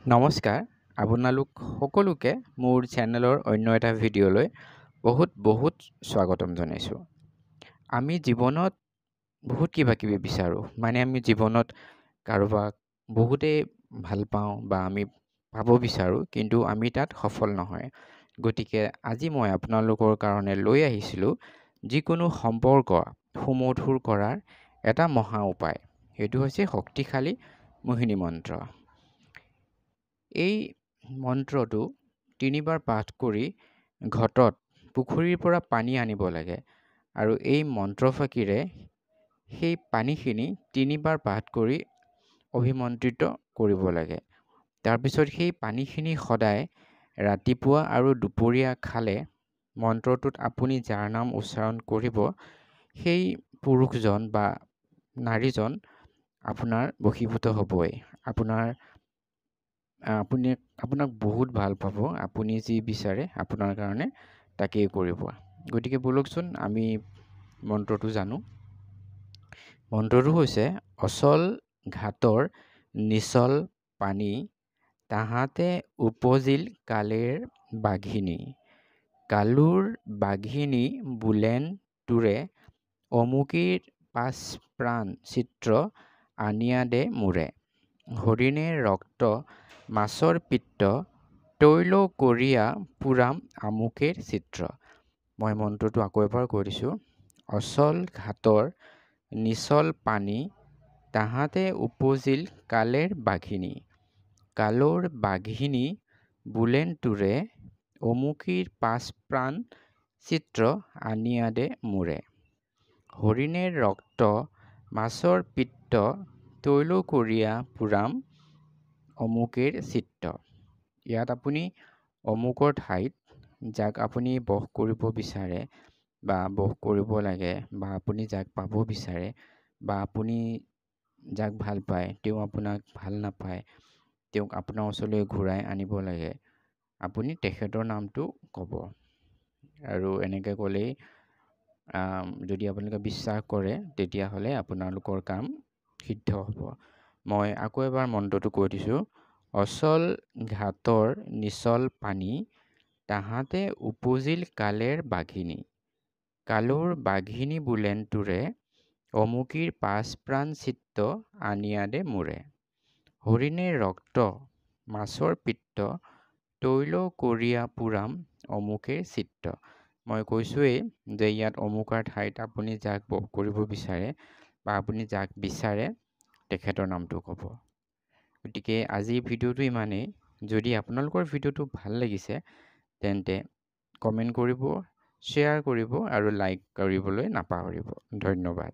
নমস্কাৰ আপোনালোক সকলোকে মোৰ চেনেলৰ অন্য এটা ভিডিঅ'লৈ বহুত স্বাগতম জনাইছোঁ। আমি জীৱনত বহুত কিবা কিবি বিচাৰোঁ, মানে আমি জীৱনত কাৰোবাক বহুতেই ভাল পাওঁ বা আমি পাব বিচাৰোঁ, কিন্তু আমি তাত সফল নহয়। গতিকে আজি মই আপোনালোকৰ কাৰণে লৈ আহিছিলোঁ যিকোনো সম্পৰ্ক সুমধুৰ কৰাৰ এটা মহা উপায়। সেইটো হৈছে শক্তিশালী মোহিনী মন্ত্ৰ। এই মন্ত্ৰটো 3 বাৰ পাঠ কৰি ঘটত পুখুৰীৰ পৰা পানী আনিব লাগে আৰু এই মন্ত্ৰফাঁকিৰে সেই পানীখিনি 3 বাৰ পাঠ কৰি অভিমন্ত্ৰিত কৰিব লাগে। তাৰপিছত সেই পানীখিনি সদায় ৰাতিপুৱা আৰু দুপৰীয়া খালে মন্ত্ৰটোত আপুনি যাৰ নাম উচ্চাৰণ কৰিব সেই পুৰুষজন বা নাৰীজন আপোনাৰ বশীভূত হ'বই। আপোনাক বহুত ভাল পাব। আপুনি যি বিচাৰে আপোনাৰ কাৰণে তাকেই কৰিব। গতিকে বলকচোন আমি মন্ত্ৰটো জানো। মন্ত্ৰটো হৈছে অচল ঘাটৰ নিচল পানী তাহাতে উপজিল কালেৰ বাঘিনী। কালুৰ বাঘিনী বুলেন তোৰে অমুকীৰ পাঁচ প্ৰাণ চিত্ৰ আনিয়া দে মোৰে। হৰিণে ৰক্ত মাছৰ পিত্ত তৈল কৰিয়া পুৰাম আমুকেৰ চিত্ৰ। মই মন্ত্ৰটো আকৌ এবাৰ কৈ দিছোঁ। অচল ঘাটৰ নিচল পানী তাহাতে উপজিল কালেৰ বাঘিনী। কালৰ বাঘিনী বুলেন তোৰে অমুকীৰ পাঁচ প্ৰাণ চিত্ৰ আনিয়া দে মোৰে। হৰিণেৰ ৰক্ত মাছৰ পিত্ত তৈল কৰিয়া পুৰাম অমুকেৰ চিত্ত। ইয়াত আপুনি অমুকৰ ঠাইত যাক আপুনি বশ কৰিব বিচাৰে বা বশ কৰিব লাগে বা আপুনি যাক পাব বিচাৰে বা আপুনি যাক ভাল পায় তেওঁ আপোনাক ভাল নাপায়, তেওঁক আপোনাৰ ওচৰলৈ ঘূৰাই আনিব লাগে, আপুনি তেখেতৰ নামটো ক'ব। আৰু এনেকৈ ক'লেই যদি আপোনালোকে বিশ্বাস কৰে তেতিয়াহ'লে আপোনালোকৰ কাম সিদ্ধ হ'ব। মই আকৌ এবাৰ মন্ত্ৰটো কৈ দিছোঁ। অচল ঘাটৰ নিচল পানী তাহাতে উপজিল কালেৰ বাঘিনী। কালৰ বাঘিনী বুলেন তোৰে অমুকীৰ পাঁচ প্ৰাণ চিত্ত আনিয়া দে মোৰে। হৰিণে ৰক্ত মাছৰ পিত্ত তৈল কৰিয়া পুৰাম অমুকেৰ চিত্ত। মই কৈছোঁৱেই যে ইয়াত অমুকাৰ ঠাইত আপুনি যাক বশ কৰিব বিচাৰে বা আপুনি যাক বিচাৰে তেখেতৰ নামটো ক'ব। গতিকে আজিৰ ভিডিঅ'টো ইমানেই। যদি আপোনালোকৰ ভিডিঅ'টো ভাল লাগিছে তেন্তে কমেণ্ট কৰিব, শ্বেয়াৰ কৰিব আৰু লাইক কৰিবলৈ নাপাহৰিব। ধন্যবাদ।